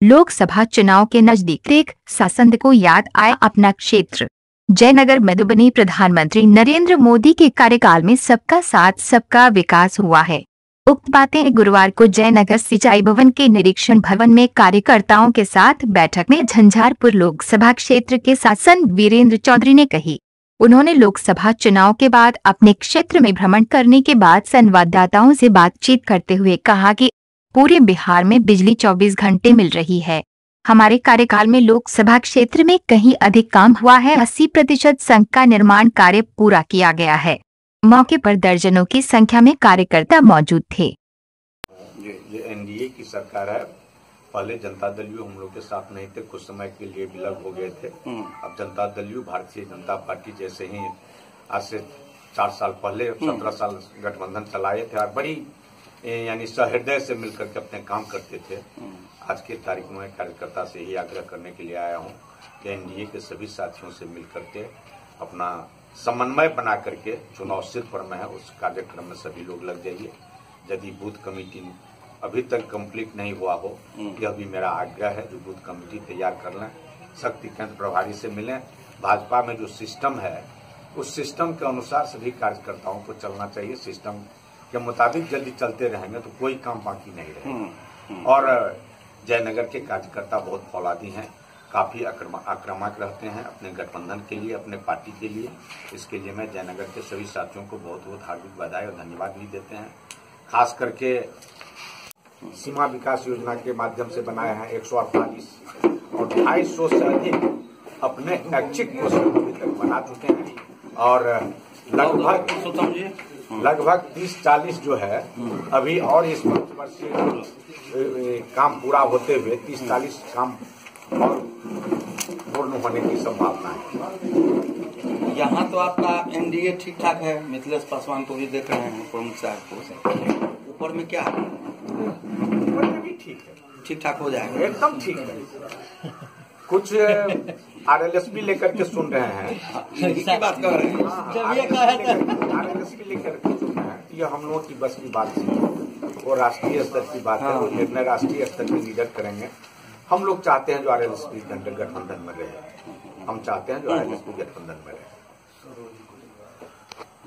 लोकसभा चुनाव के नजदीक सांसद को याद आया अपना क्षेत्र। जयनगर मधुबनी। प्रधानमंत्री नरेंद्र मोदी के कार्यकाल में सबका साथ सबका विकास हुआ है। उक्त बातें गुरुवार को जयनगर सिंचाई भवन के निरीक्षण भवन में कार्यकर्ताओं के साथ बैठक में झंझारपुर लोकसभा क्षेत्र के सांसद वीरेंद्र चौधरी ने कही। उन्होंने लोकसभा चुनाव के बाद अपने क्षेत्र में भ्रमण करने के बाद संवाददाताओं से बातचीत करते हुए कहा कि पूरे बिहार में बिजली 24 घंटे मिल रही है। हमारे कार्यकाल में लोकसभा क्षेत्र में कहीं अधिक काम हुआ है। 80% सड़क का निर्माण कार्य पूरा किया गया है। मौके पर दर्जनों की संख्या में कार्यकर्ता मौजूद थे। ये एनडीए की सरकार है। पहले जनता दल यू हम लोग के साथ नहीं थे, कुछ समय के लिए विलग हो गए थे। अब जनता दल यू भारतीय जनता पार्टी जैसे ही आज से 4 साल पहले 17 साल गठबंधन चलाए थे और बड़ी यानी सहृदय से मिलकर के अपने काम करते थे। आज की तारीख में कार्यकर्ता से ही आग्रह करने के लिए आया हूं कि एनडीए के सभी साथियों से मिलकर के अपना समन्वय बना करके चुनाव सिर पर में है उस कार्यक्रम में सभी लोग लग जाइए। यदि बूथ कमेटी अभी तक कंप्लीट नहीं हुआ हो, यह भी मेरा आग्रह है, जो बूथ कमेटी तैयार कर लें, शक्ति केंद्र प्रभारी से मिलें। भाजपा में जो सिस्टम है उस सिस्टम के अनुसार सभी कार्यकर्ताओं को चलना चाहिए। सिस्टम के मुताबिक यदि चलते रहेंगे तो कोई काम बाकी नहीं रहेगा। और जयनगर के कार्यकर्ता बहुत फौलादी हैं, काफी आक्रामक रहते हैं अपने गठबंधन के लिए, अपने पार्टी के लिए। इसके लिए मैं जयनगर के सभी साथियों को बहुत बहुत हार्दिक बधाई और धन्यवाद भी देते हैं। खास करके सीमा विकास योजना के माध्यम से बनाए हैं 148 और 250 से अधिक अपने ऐच्छिक घोषणा अभी तक बना चुके हैं और लगभग 30-40 जो है अभी और इस 5 वर्षीय काम पूरा होते हुए 30-40 काम और पूर्ण होने की संभावना है। यहाँ तो आपका एनडीए ठीक ठाक है, मिथिलेश पासवान को भी देख रहे हैं प्रमुख साहब को। ऊपर में क्या है? ऊपर में भी ठीक है, ठीक ठाक हो जाएगा, एकदम ठीक है। कुछ आरएलएसपी लेकर के सुन रहे हैं, इसकी बात कर रहे हैं। आरएलएसपी लेकर के सुन रहे हैं, यह हम लोगों की बस की बात नहीं, वो राष्ट्रीय स्तर की बात है। वो निर्णय राष्ट्रीय स्तर पर लीडर करेंगे। हम लोग चाहते हैं जो आरएलएसपी गठबंधन में रहे, हम चाहते हैं जो आरएलएसपी गठबंधन में रहे।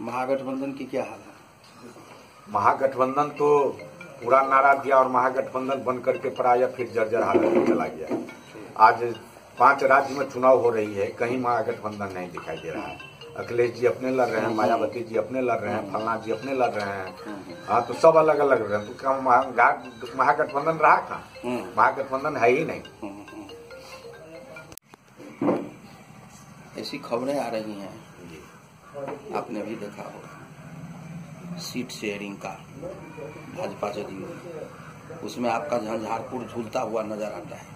महागठबंधन की क्या हाल है? महागठबंधन तो पूरा नारा दिया और महागठबंधन बन करके प्राय फिर जर्जर हालत में चला गया। आज 5 राज्य में चुनाव हो रही है, कहीं महागठबंधन नहीं दिखाई दे रहा है। अखिलेश जी अपने लड़ रहे हैं, मायावती जी अपने लड़ रहे हैं, फलना जी अपने लड़ रहे हैं। हाँ, तो सब अलग अलग लड़ रहे हैं। तो क्या महागठबंधन रहा कहाँ? महागठबंधन है ही नहीं। ऐसी खबरें आ रही हैं, आपने भी देखा होगा, सीट शेयरिंग का भाजपा जदयू, उसमें आपका झंझारपुर झूलता हुआ नजर आता है।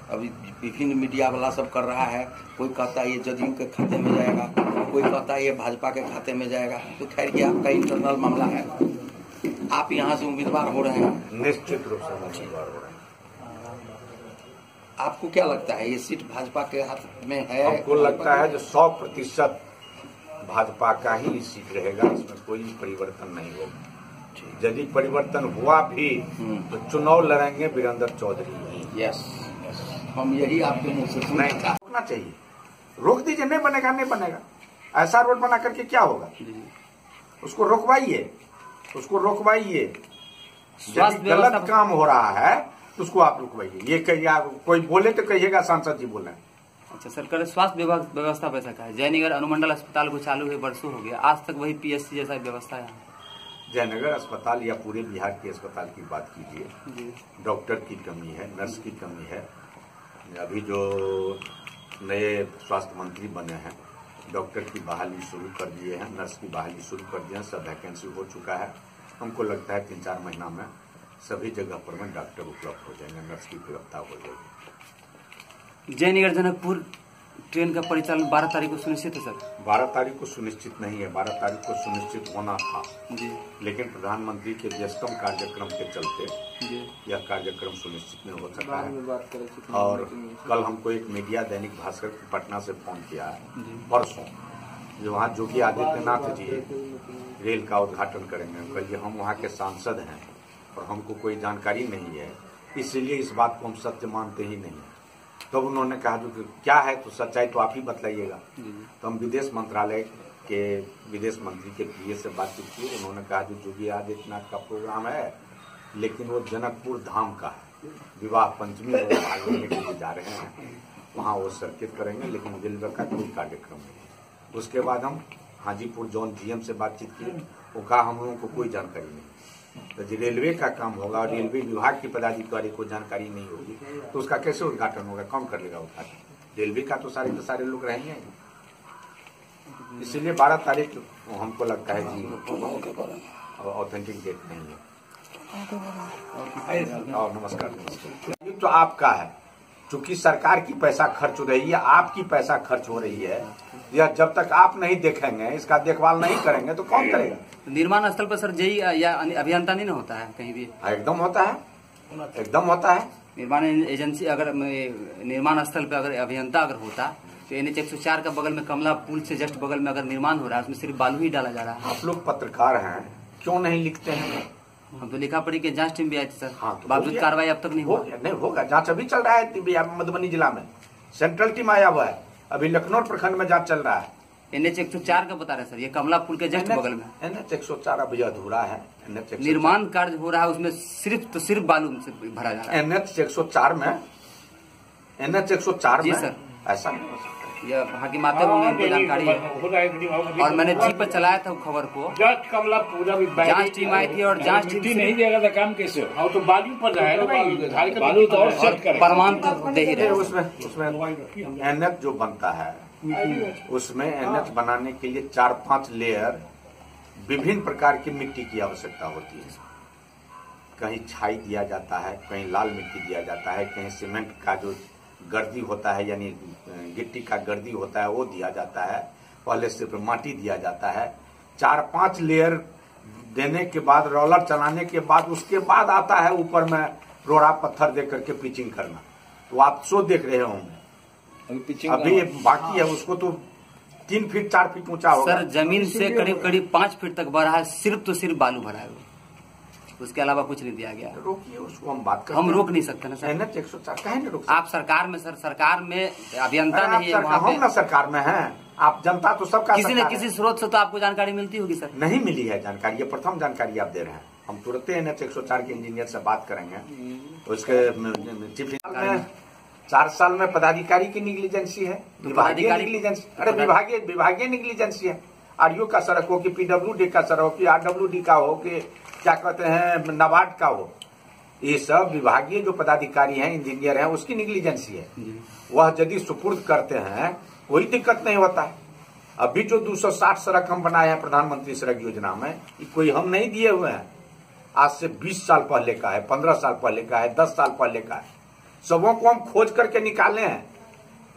अभी विभिन्न मीडिया वाला सब कर रहा है, कोई कहता है ये जदयू के खाते में जाएगा, कोई कहता है ये भाजपा के खाते में जाएगा। तो खैर ये आपका इंटरनल मामला है। आप यहाँ से उम्मीदवार हो रहे हैं? निश्चित रूप से उम्मीदवार हो रहे हैं। आपको क्या लगता है ये सीट भाजपा के हाथ में है? हमको लगता है जो 100% भाजपा का ही सीट रहेगा, इसमें कोई परिवर्तन नहीं होगा। यदि परिवर्तन हुआ भी तो चुनाव लड़ेंगे वीरेंद्र चौधरी। यस, हम यही आपके मुंह से नहीं रोकना चाहिए, रोक दीजिए। नहीं बनेगा, नहीं बनेगा। ऐसा रोड बना करके क्या होगा? उसको रोकवाइए, उसको रोकवाइए। यदि गलत काम हो रहा है तो उसको आप रुकवाइए। ये कहिए, कोई बोले तो कहिएगा सांसद जी बोले। अच्छा, सरकार स्वास्थ्य विभाग व्यवस्था वैसा का है? जयनगर अनुमंडल अस्पताल को चालू हुए वर्षों हो गया, आज तक वही पीएससी जैसा व्यवस्था है? जयनगर अस्पताल या पूरे बिहार के अस्पताल की बात कीजिए, डॉक्टर की कमी है, नर्स की कमी है। अभी जो नए स्वास्थ्य मंत्री बने हैं, डॉक्टर की बहाली शुरू कर दिए हैं, नर्स की बहाली शुरू कर दिए हैं, सब वैकेंसी हो चुका है। हमको लगता है 3-4 महीना में सभी जगह पर में डॉक्टर उपलब्ध हो जाएंगे, नर्स की व्यवस्था हो जाएगी। जयनगर जनकपुर ट्रेन का परिचालन 12 तारीख को सुनिश्चित है सर? 12 तारीख को सुनिश्चित नहीं है, 12 तारीख को सुनिश्चित होना था जी, लेकिन प्रधानमंत्री के व्यस्तम कार्यक्रम के चलते जी, यह कार्यक्रम सुनिश्चित नहीं हो सका है। और कल हमको एक मीडिया दैनिक भास्कर पटना से फोन किया परसों, जो वहाँ योगी आदित्यनाथ जी रेल का उद्घाटन करेंगे। कहिए हम वहाँ के सांसद हैं और हमको कोई जानकारी नहीं है, इसलिए इस बात को हम सत्य मानते ही नहीं। तो उन्होंने कहा जो क्या है तो सच्चाई तो आप ही बतलाइएगा। तो हम विदेश मंत्रालय के विदेश मंत्री के पीए से बातचीत की। उन्होंने कहा जो योगी आदित्यनाथ का प्रोग्राम है लेकिन वो जनकपुर धाम का है, विवाह पंचमी में भाग लेने के लिए जा रहे हैं, वहाँ वो सर्किट करेंगे लेकिन रेलवे का कोई कार्यक्रम नहीं। उसके बाद हम हाजीपुर जोन जीएम से बातचीत की, वो कहा हम लोगों को कोई जानकारी नहीं। तो जो रेलवे का काम होगा और रेलवे विभाग की पदाधिकारी को जानकारी नहीं होगी तो उसका कैसे उद्घाटन होगा, कौन कर लेगा उद्घाटन? रेलवे का तो सारे लोग रहेंगे। इसलिए 12 तारीख हमको लगता है कि ऑथेंटिक डेट नहीं है। और नमस्कार। तो आपका है, चूंकि सरकार की पैसा खर्च हो रही है, आपकी पैसा खर्च हो रही है, या जब तक आप नहीं देखेंगे, इसका देखभाल नहीं करेंगे तो कौन करेगा? निर्माण स्थल पर सर जेई या अभियंता नहीं ना होता है कहीं भी? एकदम होता है, एकदम होता है। निर्माण एजेंसी अगर निर्माण स्थल पे अगर अभियंता अगर होता तो NH 104 का बगल में कमला पुल से जस्ट बगल में अगर निर्माण हो रहा है उसमें सिर्फ बालू ही डाला जा रहा है। आप लोग पत्रकार हैं, क्यों नहीं लिखते हैं? हम तो लिखा पड़ी के जांच टीम भी आई थी सर। हाँ, तो बावजूद कार्रवाई अब तक नहीं हुआ। नहीं होगा, जांच अभी चल रहा है मधुबनी जिला में, सेंट्रल टीम आया हुआ है, अभी लखनऊ प्रखंड में जांच चल रहा है। NH 104 का बता रहे सर, ये कमला पुल के जस्ट बगल में। NH 104 अभी अधूरा है। निर्माण कार्य हो रहा है उसमें सिर्फ बालू से भरा जा रहा है। NH 104 में जी सर, ऐसा नहीं हो सकता। यह वहाँ की माते होंगे, उनको जानकारी है। और मैंने जी पर चलाया था खबर को, कमला पूरा भी जांच टीम आई थी और जांच टीम नहीं देगा तो काम कैसे हो? हाँ तो बालू पर जाएगा ना, बालू तो और सेट करें, प्रमाण तो दे ही रहे। उसमें NH जो बनता है उसमें NH बनाने के लिए 4-5 लेयर विभिन्न प्रकार की मिट्टी की आवश्यकता होती है। कहीं छाई दिया जाता है, कहीं लाल मिट्टी दिया जाता है, कहीं सीमेंट का जो गर्दी होता है यानी गिट्टी का गर्दी होता है वो दिया जाता है, पहले सिर्फ माटी दिया जाता है। 4-5 लेयर देने के बाद, रोलर चलाने के बाद, उसके बाद आता है ऊपर में रोड़ा पत्थर दे करके पिचिंग करना। तो आप शो देख रहे होंगे, अभी बाकी है, उसको तो 3 फीट 4 फीट ऊंचा होगा। सर जमीन से करीब 5 फीट तक बढ़ा है, सिर्फ बालू भरा है, उसके अलावा कुछ नहीं दिया गया। रोकिए उसको, हम बात करते हम रोक नहीं सकते ना सर। NH 104 कहे नहीं रोक? आप सरकार में सर, सरकार में अभियंता नहीं है वहाँ हम ना सरकार में हैं, आप जनता तो सबका किसी न किसी स्रोत से तो आपको जानकारी मिलती होगी सर। नहीं मिली है जानकारी, ये प्रथम जानकारी आप दे रहे हैं। हम तुरंत NH 104 के इंजीनियर से बात करेंगे। उसके चीफ में 4 साल में पदाधिकारी की निग्लिजेंसी है, विभागीय निग्लिजेंसी। अरे विभागीय निग्लिजेंसी है। आरयू का सड़क हो कि PWD का सड़क हो कि RWD का हो कि क्या कहते हैं नाबार्ड का हो, ये सब विभागीय जो पदाधिकारी हैं, इंजीनियर हैं, उसकी निग्लिजेंसी है। वह यदि सुपुर्द करते हैं कोई दिक्कत नहीं होता है। अभी जो 260 सड़क हम बनाए हैं प्रधानमंत्री सड़क योजना में, कोई हम नहीं दिए हुए हैं, आज से 20 साल पहले का है, 15 साल पहले का है, 10 साल पहले का है। सबों को हम खोज करके निकाले हैं।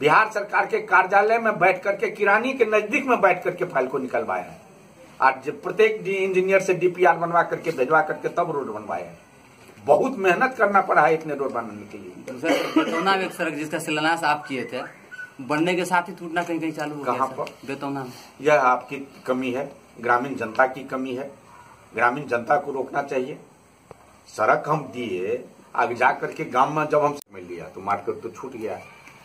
बिहार सरकार के कार्यालय में बैठ करके, किरानी के नजदीक में बैठ करके फाइल को निकलवाए हैं। आज प्रत्येक इंजीनियर से DPR बनवा करके भेजवा करके तब रोड बनवाए हैं। बहुत मेहनत करना पड़ा है इतने रोड बनाने के लिए। बेतौना में एक सड़क जिसका शिलान्यास आप किए थे, बनने के साथ ही टूटना कहीं कहीं चालू हो गया। कहाँ पर? बेतौना में। यह आपकी कमी है, ग्रामीण जनता की कमी है। ग्रामीण जनता को रोकना चाहिए। सड़क हम दिए, आगे जा करके गांव में जब हम में लिया तो मार्केट तो छूट गया।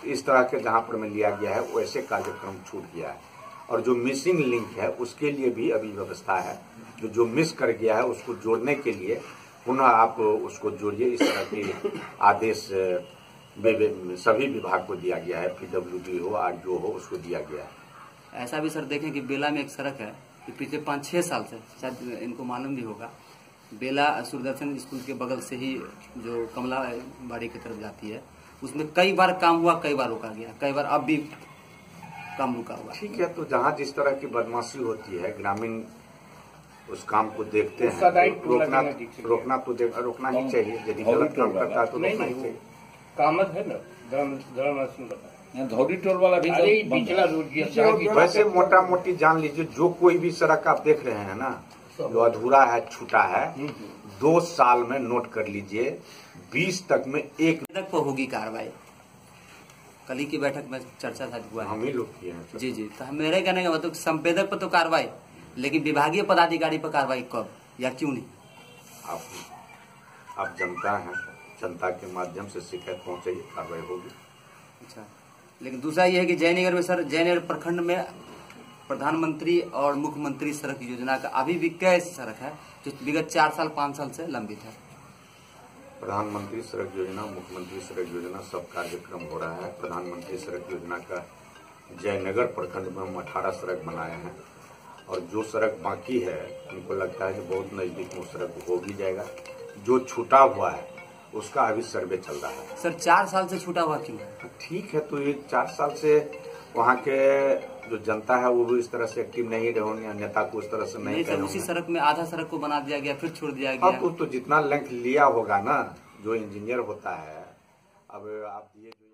इस तरह के जहां पर में लिया गया है वैसे कार्यक्रम छूट गया है। और जो मिसिंग लिंक है उसके लिए भी अभी व्यवस्था है। जो मिस कर गया है उसको जोड़ने के लिए पुनः आप उसको जोड़िए। इस तरह के आदेश सभी विभाग को दिया गया है, PWD हो, RDO हो, उसको दिया गया है। ऐसा भी सर देखें कि बेला में एक सड़क है कि पिछले 5-6 साल से, शायद इनको मालूम भी होगा, बेला सूरदर्शन स्कूल के बगल से ही जो कमला बाड़ी की तरफ जाती है, उसमें कई बार काम हुआ, कई बार रोका गया, कई बार अब भी काम रुका हुआ। ठीक है, तो जहाँ जिस तरह की बदमाशी होती है, ग्रामीण उस काम को देखते हैं, तो रोकना ही चाहिए। यदि गलत काम करता है तो रोकना ही चाहिए। कामत है ना, धर्म धौरी टोल वाला भी पिछला रोड की वैसे मोटा मोटी जान लीजिए, जो कोई भी सड़क आप देख रहे हैं ना, जो अधूरा है, छूटा है, 2 साल में नोट कर लीजिए, 20 तक में एक तक को होगी कार्रवाई। कल ही की बैठक में चर्चा था, हुआ हम ही लोग किए हैं। जी जी, तो मेरे कहने का मतलब संवेदक पर तो कार्रवाई, लेकिन विभागीय पदाधिकारी पर कार्रवाई कब या क्यों नहीं? आप जनता हैं, जनता के माध्यम से शिकायत पहुंचाइए, कार्रवाई होगी। अच्छा, लेकिन दूसरा ये है कि जयनगर में सर, जयनगर प्रखंड में प्रधानमंत्री और मुख्यमंत्री सड़क योजना का अभी भी कई सड़क है जो विगत 4 साल 5 साल से लंबित है। प्रधानमंत्री सड़क योजना, मुख्यमंत्री सड़क योजना, सब कार्यक्रम हो रहा है। प्रधानमंत्री सड़क योजना का जयनगर प्रखंड में हम 18 सड़क बनाए हैं, और जो सड़क बाकी है हमको लगता है कि बहुत नजदीक में सड़क हो भी जाएगा। जो छूटा हुआ है उसका अभी सर्वे चल रहा है। सर 4 साल से छूटा हुआ क्यों है? ठीक है, तो ये 4 साल से वहाँ के जो जनता है वो भी इस तरह से एक्टिव नहीं रहे होंगे, नेता को इस तरह से नहीं सर, उसी सड़क में आधा सड़क को बना दिया गया, फिर छोड़ दिया गया। अब तो जितना लेंथ लिया होगा ना, जो इंजीनियर होता है, अब आप ये जो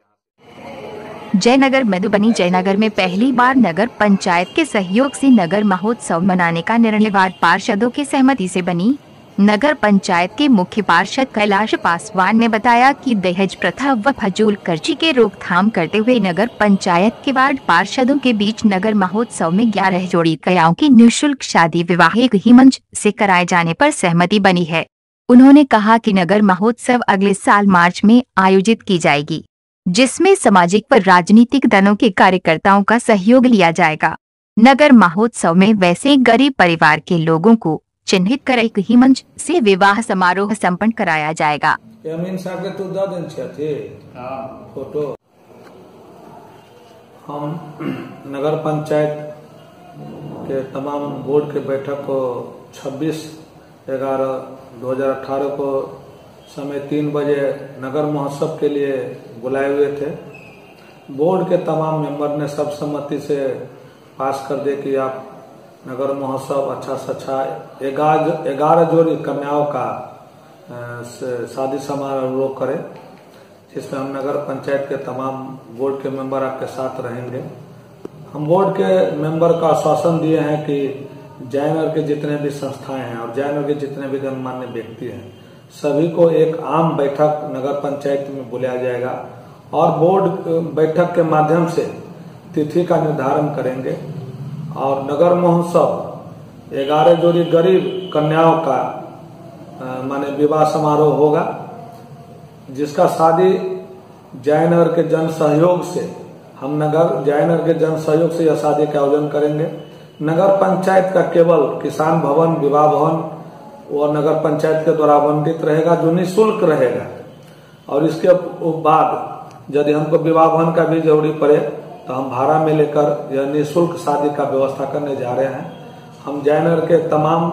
जयनगर मधुबनी जयनगर में पहली बार नगर पंचायत के सहयोग से नगर महोत्सव मनाने का निर्णय वार्ड पार्षदों की सहमति से बनी। नगर पंचायत के मुख्य पार्षद कैलाश पासवान ने बताया कि दहेज प्रथा व फजूल खर्ची के रोकथाम करते हुए नगर पंचायत के वार्ड पार्षदों के बीच नगर महोत्सव में 11 जोड़ी कन्याओं की निःशुल्क शादी विवाह एक ही मंच से कराए जाने पर सहमति बनी है। उन्होंने कहा कि नगर महोत्सव अगले साल मार्च में आयोजित की जाएगी, जिसमें सामाजिक व राजनीतिक दलों के कार्यकर्ताओं का सहयोग लिया जाएगा। नगर महोत्सव में वैसे गरीब परिवार के लोगों को चिन्हित कर एक ही मंच से विवाह समारोह संपन्न कराया जाएगा। अमीन साहब के तो 10 दिन थे फोटो। हम नगर पंचायत के तमाम बोर्ड के बैठक को 26/11/2018 को समय 3 बजे नगर महोत्सव के लिए बुलाए हुए थे। बोर्ड के तमाम मेंबर ने सर्वसम्मति से पास कर दिया कि आप नगर महोत्सव अच्छा से अच्छा 11 जोड़ी कन्याओं का शादी समारोह करें, जिसमें हम नगर पंचायत के तमाम बोर्ड के मेंबर आपके साथ रहेंगे। हम बोर्ड के मेंबर का आश्वासन दिए हैं कि जयनगर के जितने भी संस्थाएं हैं और जयनगर के जितने भी गणमान्य व्यक्ति हैं, सभी को एक आम बैठक नगर पंचायत में बुलाया जाएगा और बोर्ड बैठक के माध्यम से तिथि का निर्धारण करेंगे। और नगर महोत्सव 11 जोड़ी गरीब कन्याओं का माने विवाह समारोह होगा, जिसका शादी जयनगर के जन सहयोग से जयनगर के जन सहयोग से यह शादी का आयोजन करेंगे। नगर पंचायत का केवल किसान भवन, विवाह भवन और नगर पंचायत के द्वारा आवंटित रहेगा, जो निःशुल्क रहेगा। और इसके बाद यदि हमको विवाह भवन का भी जरूरी पड़े तो हम भाड़ा में लेकर यह निःशुल्क शादी का व्यवस्था करने जा रहे हैं। हम जयनगर के तमाम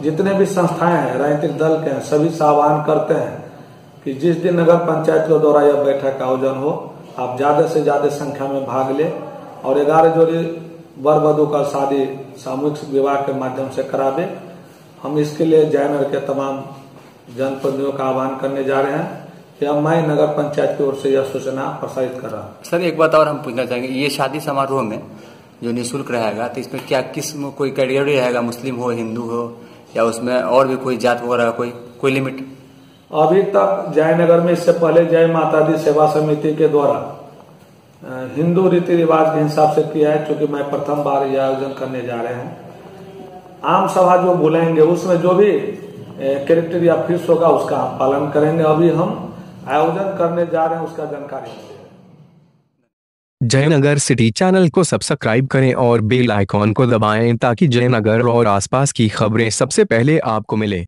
जितने भी संस्थाएं हैं, राजनीतिक दल के हैं, सभी से आह्वान करते हैं कि जिस दिन नगर पंचायत के द्वारा यह बैठक का आयोजन हो, आप ज्यादा से ज्यादा संख्या में भाग ले और 11 जोड़ी वर वधू का शादी सामूहिक विवाह के माध्यम से करावे। हम इसके लिए जयनगर के तमाम जनप्रतिनिधियों का आह्वान करने जा रहे हैं। मैं नगर पंचायत की ओर से यह सूचना प्रसारित कर रहा हूँ। सर एक बात और हम पूछना चाहेंगे, ये शादी समारोह में जो निःशुल्क रहेगा तो इसमें क्या किस्म कोई कैटेगरी रहेगा, मुस्लिम हो, हिंदू हो, या उसमें और भी कोई जात वगैरह कोई लिमिट? अभी तक जयनगर में इससे पहले जय माता दी सेवा समिति के द्वारा हिंदू रीति रिवाज के हिसाब से किया है। चूंकि मैं प्रथम बार यह आयोजन करने जा रहे हैं, आम सभा जो बुलाएंगे उसमें जो भी क्राइटेरिया फिक्स होगा उसका हम पालन करेंगे। अभी हम आयोजन करने जा रहे हैं उसका जानकारी। जयनगर सिटी चैनल को सब्सक्राइब करें और बेल आइकॉन को दबाएं ताकि जयनगर और आसपास की खबरें सबसे पहले आपको मिले।